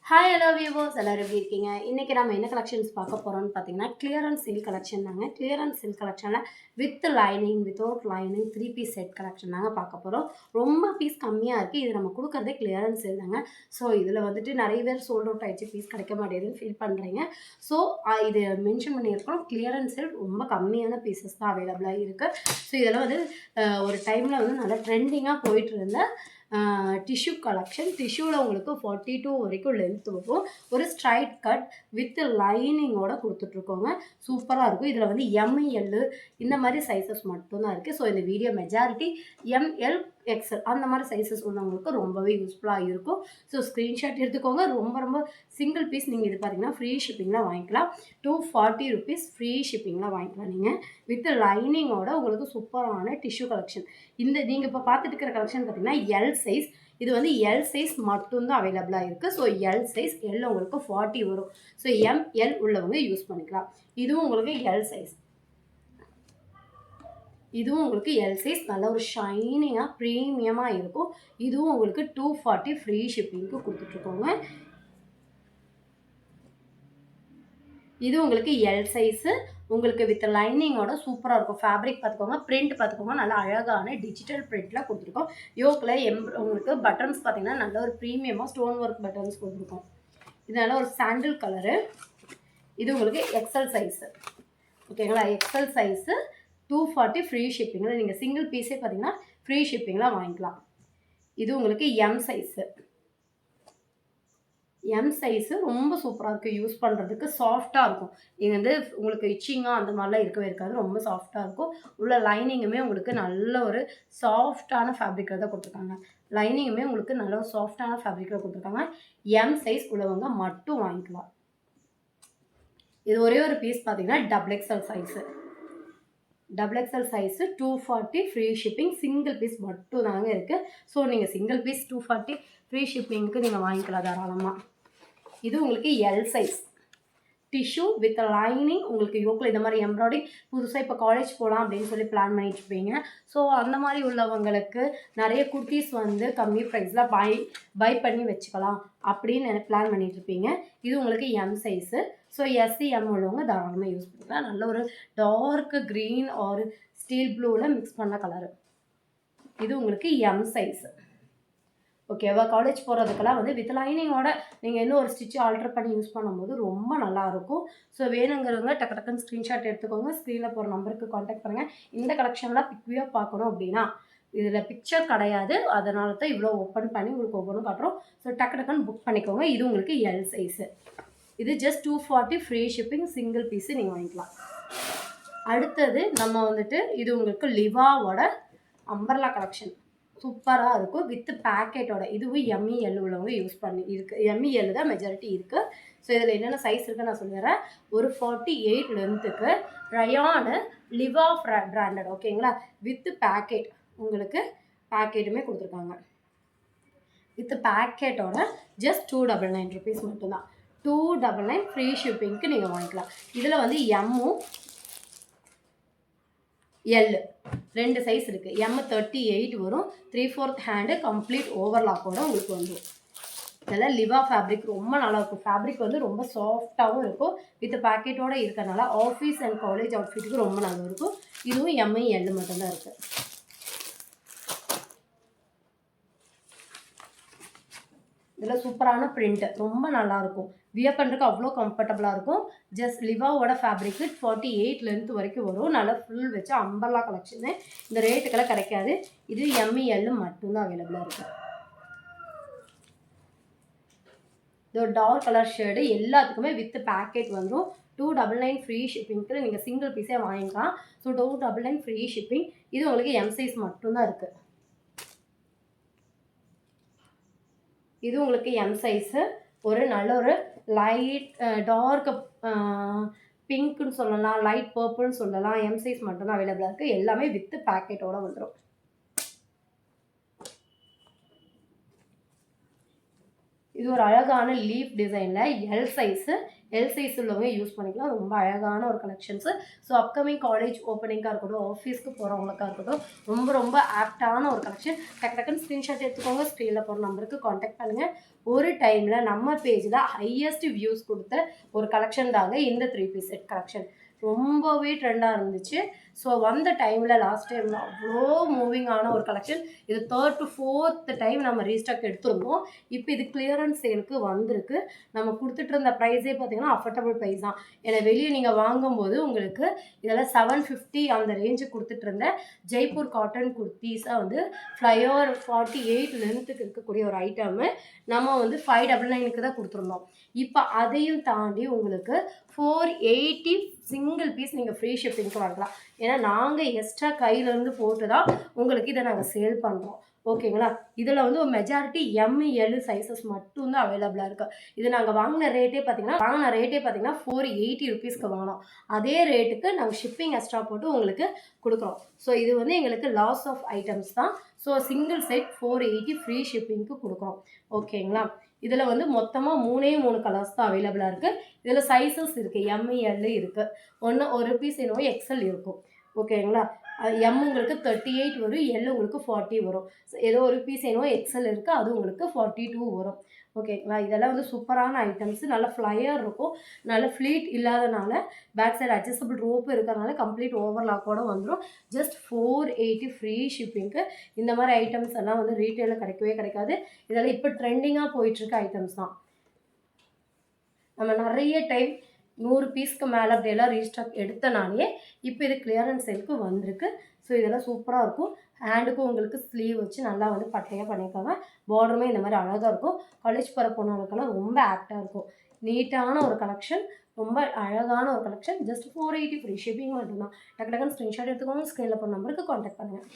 Hi hello viewers எல்லோரும் எப்படி இருக்கீங்க? இன்றைக்கி நம்ம என்ன கலெக்ஷன்ஸ் பார்க்க போகிறோம்னு பார்த்தீங்கன்னா கிளியரன்ஸ் சேல் கலெக்ஷன் தாங்க. கிளியரன்ஸ் சேல் கலெக்ஷனில் with lining without lining 3 piece set collection தாங்க பார்க்க போகிறோம். ரொம்ப பீஸ் கம்மியாக இருக்குது. இது நம்ம கொடுக்குறதே கிளியரன்ஸ் சேல் தாங்க. ஸோ இதில் வந்துட்டு நிறைய பேர் சோல்ட் அவுட் ஆகிடுச்சு, பீஸ் கிடைக்க மாட்டேங்குதுன்னு ஃபீல் பண்ணுறீங்க. ஸோ இது மென்ஷன் பண்ணியிருக்கோம், கிளியரன்ஸ் சேல் ரொம்ப கம்மியான பீசஸ் தான் அவைலபிளாக இருக்குது. ஸோ இதெல்லாம் வந்து ஒரு டைமில் வந்து நல்லா ட்ரெண்டிங்காக போயிட்டு இருந்த டிஷ்யூ கலெக்ஷன். டிஷ்யூவில் உங்களுக்கு 42 வரைக்கும் லென்த் வரும். ஒரு ஸ்ட்ரைட் கட் வித் லைனிங்கோட கொடுத்துட்ருக்கோங்க. சூப்பராக இருக்கும். இதில் வந்து எம்எல் இந்த மாதிரி சைஸஸ் மட்டும்தான் இருக்குது. ஸோ இந்த வீடியோ மெஜாரிட்டி எம்எல் எக்ஸல் அந்த மாதிரி சைஸஸ் உள்ளவங்களுக்கு ரொம்பவே யூஸ்ஃபுல்லாக இருக்கும். ஸோ ஸ்க்ரீன்ஷாட் எடுத்துக்கோங்க. ரொம்ப சிங்கிள் பீஸ் நீங்கள் இது பார்த்தீங்கன்னா ஃப்ரீ ஷிப்பிங்கில் வாங்கிக்கலாம். 240 ருபீஸ் ஃப்ரீ ஷிப்பிங்கில் வாங்கிக்கலாம் நீங்கள். வித் லைனிங்கோட உங்களுக்கு சூப்பரான டிஷ்யூ கலெக்ஷன். இந்த நீங்கள் இப்போ பார்த்துட்டு இருக்கிற கலெக்ஷன் பார்த்தீங்கன்னா எல் சைஸ். இது வந்து எல் சைஸ் மட்டும்தான் அவைலபிளாக இருக்குது. ஸோ எல் சைஸ் எல் உங்களுக்கு 40 வரும். ஸோ எம்எல் உள்ளவங்க யூஸ் பண்ணிக்கலாம். இதுவும் உங்களுக்கு எல் சைஸ். இதுவும் உங்களுக்கு எல் சைஸ். நல்ல ஒரு ஷைனிங்காக ப்ரீமியமாக இருக்கும். இதுவும் உங்களுக்கு 240 ஃப்ரீ ஷிப்பிங்க்கு கொடுத்துட்ருக்கோங்க. இது உங்களுக்கு எல் சைஸு. உங்களுக்கு வித் லைனிங்கோட சூப்பராக இருக்கும். ஃபேப்ரிக் பார்த்துக்கோங்க, பிரிண்ட் பார்த்துக்கோங்க, நல்லா அழகான டிஜிட்டல் பிரிண்ட்டில் கொடுத்துருக்கோம். யோக்கில் உங்களுக்கு பட்டன்ஸ் பார்த்தீங்கன்னா நல்ல ஒரு ப்ரீமியமாக ஸ்டோன் ஒர்க் பட்டன்ஸ் கொடுத்துருக்கோம். இது நல்ல ஒரு சாண்டில் கலரு. இது உங்களுக்கு எக்ஸல் சைஸு. ஓகேங்களா? எக்ஸல் சைஸு 240 ஃப்ரீ ஷிப்பிங்கில் நீங்கள் சிங்கிள் பீஸே பார்த்தீங்கன்னா ஃப்ரீ ஷிப்பிங்கில் வாங்கிக்கலாம். இது உங்களுக்கு எம் சைஸு. எம் சைஸு ரொம்ப சூப்பராக இருக்குது. யூஸ் பண்ணுறதுக்கு சாஃப்டாக இருக்கும். நீங்கள் வந்து உங்களுக்கு இச்சிங்காக அந்த மாதிரிலாம் இருக்கவே இருக்காது. ரொம்ப சாஃப்டாக இருக்கும். உள்ள லைனிங்குமே உங்களுக்கு நல்ல ஒரு சாஃப்டான ஃபேப்ரிக்கில் தான் கொடுத்துருக்காங்க. லைனிங்குமே உங்களுக்கு நல்ல ஒரு சாஃப்டான ஃபேப்ரிக்கில் கொடுத்துருக்காங்க. எம் சைஸ் உள்ளவங்க மட்டும் வாங்கிக்கலாம். இது ஒரே ஒரு பீஸ் பார்த்தீங்கன்னா double XL size. Double XL size 240 free shipping. Single piece மட்டும் தாங்க இருக்குது. ஸோ நீங்கள் சிங்கிள் பீஸ் 240 ஃப்ரீ ஷிப்பிங்க்கு நீங்கள் வாங்கிக்கலாம் தாராளமாக. இது உங்களுக்கு L size. Tissue with lining. உங்களுக்கு யோக்கில் இந்த மாதிரி எம்ப்ராய்டிங் புதுசாக இப்போ காலேஜ் போகலாம் அப்படின்னு சொல்லி பிளான் பண்ணிட்டு இருப்பீங்க. ஸோ அந்த மாதிரி உள்ளவங்களுக்கு நிறைய குர்த்திஸ் வந்து கம்மி ப்ரைஸில் பை பண்ணி வச்சுக்கலாம் அப்படின்னு பிளான் பண்ணிட்டு இருப்பீங்க. இது உங்களுக்கு எம் சைஸு. ஸோ எஸ்சி எம் உள்ளவங்க தாராளமாக யூஸ் பண்ணிக்கலாம். நல்ல ஒரு டார்க் க்ரீன் ஒரு ஸ்டீல் ப்ளூவில் மிக்ஸ் பண்ண கலரு. இது உங்களுக்கு எம் சைஸு. ஓகேவா? காலேஜ் போகிறதுக்கெல்லாம் வந்து வித் லைனிங்கோட நீங்கள் இன்னும் ஒரு ஸ்டிச் ஆல்ட்ரு பண்ணி யூஸ் பண்ணும்போது ரொம்ப நல்லாயிருக்கும். ஸோ வேணுங்கிறவங்க டக்குன்னு ஸ்க்ரீன்ஷாட் எடுத்துக்கோங்க. ஸ்க்ரீனில் போகிற நம்பருக்கு காண்டாக்ட் பண்ணுங்கள். இந்த கலெக்ஷன்லாம் பிக்வியாக பார்க்கணும் அப்படின்னா இதில் பிக்சர் கிடையாது. அதனால தான் இவ்வளோ ஓப்பன் பண்ணி உங்களுக்கு ஒவ்வொன்றும் காட்டுறோம். ஸோ டக்குன்னு புக் பண்ணிக்கோங்க. இது உங்களுக்கு எல் சைஸு. இது just 240 free shipping. Single piece நீங்கள் வாங்கிக்கலாம். அடுத்தது நம்ம வந்துட்டு இது உங்களுக்கு லிவாவோட அம்பர்லா கலெக்ஷன். சூப்பராக இருக்கும் வித் பேக்கெட்டோட. இதுவும் எம்இஎல் உள்ளவங்க யூஸ் பண்ணி இருக்குது. எம்இஎல் தான் மெஜாரிட்டி இருக்குது. ஸோ இதில் என்னென்ன சைஸ் இருக்குன்னு நான் சொல்லிடுறேன். ஒரு 48 லென்த்துக்கு ரயானு லிவா பிராண்டட். ஓகேங்களா? With packet. உங்களுக்கு பேக்கெட்டுமே கொடுத்துருக்காங்க. வித் பேக்கெட்டோட ஜஸ்ட் 299 ருபீஸ் மட்டும்தான். 299 ஃப்ரீ ஷிப்பிங்க்கு நீங்கள் வாங்கிக்கலாம். இதில் வந்து எம்மும் எல் 2 சைஸ் இருக்குது. எம் 38 வரும். 3/4 ஹேண்டு கம்ப்ளீட் ஓவர்லாக்கோட உங்களுக்கு வந்துடும். இதெல்லாம் லிவா ஃபேப்ரிக். ரொம்ப நல்லாயிருக்கும். ஃபேப்ரிக் வந்து ரொம்ப சாஃப்டாகவும் இருக்கும். வித் பேக்கெட்டோடு இருக்கிறனால ஆஃபீஸ் அண்ட் காலேஜ் அவுட்ஃபிட்டுக்கு ரொம்ப நல்லா இருக்கும். இதுவும் எம்ஐஎல் மட்டும்தான் இருக்குது. இதில் சூப்பரான பிரிண்ட்டு. ரொம்ப நல்லாயிருக்கும். வியர் பண்ணுறதுக்கு அவ்வளோ கம்ஃபர்டபுளாக இருக்கும். ஜஸ்ட் லிவாவோட ஃபேப்ரிக்கு 48 லென்த் வரைக்கும் வரும். நல்லா ஃபுல் வச்சு அம்பர்லா கலெக்ஷனு. இந்த ரேட்டுக்கெல்லாம் கிடைக்காது. இது எம்இஎல் மட்டும்தான் அவைலபிளாக இருக்குது. இது ஒரு டார்க் கலர் ஷேடு. எல்லாத்துக்குமே வித் பேக்கெட் வந்துடும். 299 ஃப்ரீ ஷிப்பிங்க்கு நீங்கள் சிங்கிள் பீஸே வாங்கிக்கலாம். So 299 free shipping. இது உங்களுக்கு எம் சைஸ் மட்டும்தான் இருக்குது. இது உங்களுக்கு எம் சைஸு. ஒரு நல்ல ஒரு லைட் டார்க் பிங்க்குன்னு சொல்லலாம், லைட் பர்பிள்னு சொல்லலாம். எம் சைஸ் மட்டும்தான் அவைலபிளாக இருக்குது. எல்லாமே வித் பேக்கெட்டோடு வந்துடும். இது ஒரு அழகான லீஃப் டிசைனில் எல் சைஸ் உள்ளவங்க யூஸ் பண்ணிக்கலாம். ரொம்ப அழகான ஒரு கலெக்ஷன்ஸு. ஸோ அப்கமிங் காலேஜ் ஓப்பனிங்காக இருக்கட்டும், ஆஃபீஸ்க்கு போகிறவங்களுக்காக இருக்கட்டும், ரொம்ப ரொம்ப ஆப்டான ஒரு கலெக்ஷன். டக்குன்னு ஸ்க்ரீன்ஷாட் எடுத்துக்கோங்க. ஸ்க்ரீனில் போகிற நம்பருக்கு காண்டாக்ட் பண்ணுங்கள். ஒரு டைமில் நம்ம பேஜில் ஹையஸ்ட் வியூஸ் கொடுத்த ஒரு கலெக்ஷன் தாங்க இந்த 3 பீஸ் செட் கலெக்ஷன். ரொம்பவே ட்ரெண்டாக இருந்துச்சு. ஸோ வந்த டைமில் லாஸ்ட் டைமில் அவ்வளோ மூவிங்கான ஒரு கலெக்ஷன். இது 3rd to 4th டைம் நம்ம ரீஸ்டாக் எடுத்துருந்தோம். இப்போ இது கிளியரன்ஸ் சேலுக்கு வந்திருக்கு. நம்ம கொடுத்துட்டு இருந்த ப்ரைஸே பார்த்தீங்கன்னா அஃபோர்டபுள் ப்ரைஸ் தான். ஏன்னா வெளியே நீங்கள் வாங்கும்போது உங்களுக்கு இதெல்லாம் 750 அந்த ரேஞ்சு கொடுத்துட்டு இருந்த ஜெய்ப்பூர் காட்டன் குர்த்தீஸாக வந்து ஃப்ளைஓவர் 48 லென்த்துக்கு இருக்கக்கூடிய ஒரு ஐட்டமு நம்ம வந்து 599க்கு தான் கொடுத்துருந்தோம். இப்போ அதையும் தாண்டி உங்களுக்கு 480 சிங்கிள் பீஸ் நீங்கள் ஃப்ரீ ஷிப்பிங்க்கு வாங்கலாம். ஏன்னா நாங்கள் எக்ஸ்ட்ரா கையிலேருந்து போட்டு தான் உங்களுக்கு இதை நாங்கள் சேல் பண்ணுறோம். ஓகேங்களா? இதில் வந்து ஒரு மெஜாரிட்டி ML சைஸஸ் மட்டும்தான் அவைலபிளாக இருக்குது. இது நாங்கள் வாங்கின ரேட்டே பார்த்தீங்கன்னா 480 ருபீஸ்க்கு வாங்கினோம். அதே ரேட்டுக்கு நாங்கள் ஷிப்பிங் எக்ஸ்ட்ரா போட்டு உங்களுக்கு கொடுக்குறோம். ஸோ இது வந்து எங்களுக்கு லாஸ் ஆஃப் ஐட்டம்ஸ் தான். ஸோ சிங்கிள் செட் 480 ஃப்ரீ ஷிப்பிங்க்கு கொடுக்குறோம். ஓகேங்களா? இதில் வந்து மொத்தமாக 3 கலர்ஸ் தான் அவைலபிளாக இருக்குது. இதில் சைஸஸ் இருக்குது. ML இருக்குது. ஒரு பீஸ் என்னவோ XL இருக்கும். ஓகேங்களா? M உங்களுக்கு 38 வரும், L உங்களுக்கு 40 வரும். ஏதோ ஒரு பீஸ் என்னவோ XL இருக்குது, அது உங்களுக்கு 42 வரும். ஓகேங்களா? இதெல்லாம் வந்து சூப்பரான ஐட்டம்ஸு. நல்ல ஃப்ளையர் இருக்கும். நல்ல ஃப்ளீட் இல்லாதனால பேக் சைடு அட்ஜஸ்டபிள் ரோப்பு இருக்கிறனால கம்ப்ளீட் ஓவர்லாக்கோடு வந்துடும். ஜஸ்ட் 480 ஃப்ரீ ஷிப்பிங்க்கு. இந்த மாதிரி ஐட்டம்ஸ் எல்லாம் வந்து ரீட்டெயிலில் கிடைக்கவே கிடைக்காது. இதெல்லாம் இப்போ ட்ரெண்டிங்காக போயிட்டுருக்க ஐட்டம்ஸ் தான். நம்ம நிறைய டைம் 100 பீஸ்க்கு மேலே அப்படியெல்லாம் ரீஸ்டாக் எடுத்தனாலே இப்போ இது கிளியரன்ஸ் சேலுக்கு வந்திருக்கு. ஸோ இதெல்லாம் சூப்பராக இருக்கும். ஹேண்டுக்கும் உங்களுக்கு ஸ்லீவ் வச்சு நல்லா வந்து பட்டையாக பண்ணியிருக்காங்க. பார்டருமே இந்த மாதிரி அழகாக இருக்கும். காலேஜ் போகிற பொண்ணுங்களுக்கெல்லாம் ரொம்ப ஆக்டாக இருக்கும். நீட்டான ஒரு கலெக்ஷன், ரொம்ப அழகான ஒரு கலெக்ஷன். ஜஸ்ட் 480 ஃப்ரீ ஷிப்பிங் மட்டும்தான். டக்குன்னு ஸ்க்ரீன்ஷாட் எடுத்துக்கோங்க. ஸ்க்ரீனில் போகிற நம்பருக்கு காண்டாக்ட் பண்ணுங்கள்.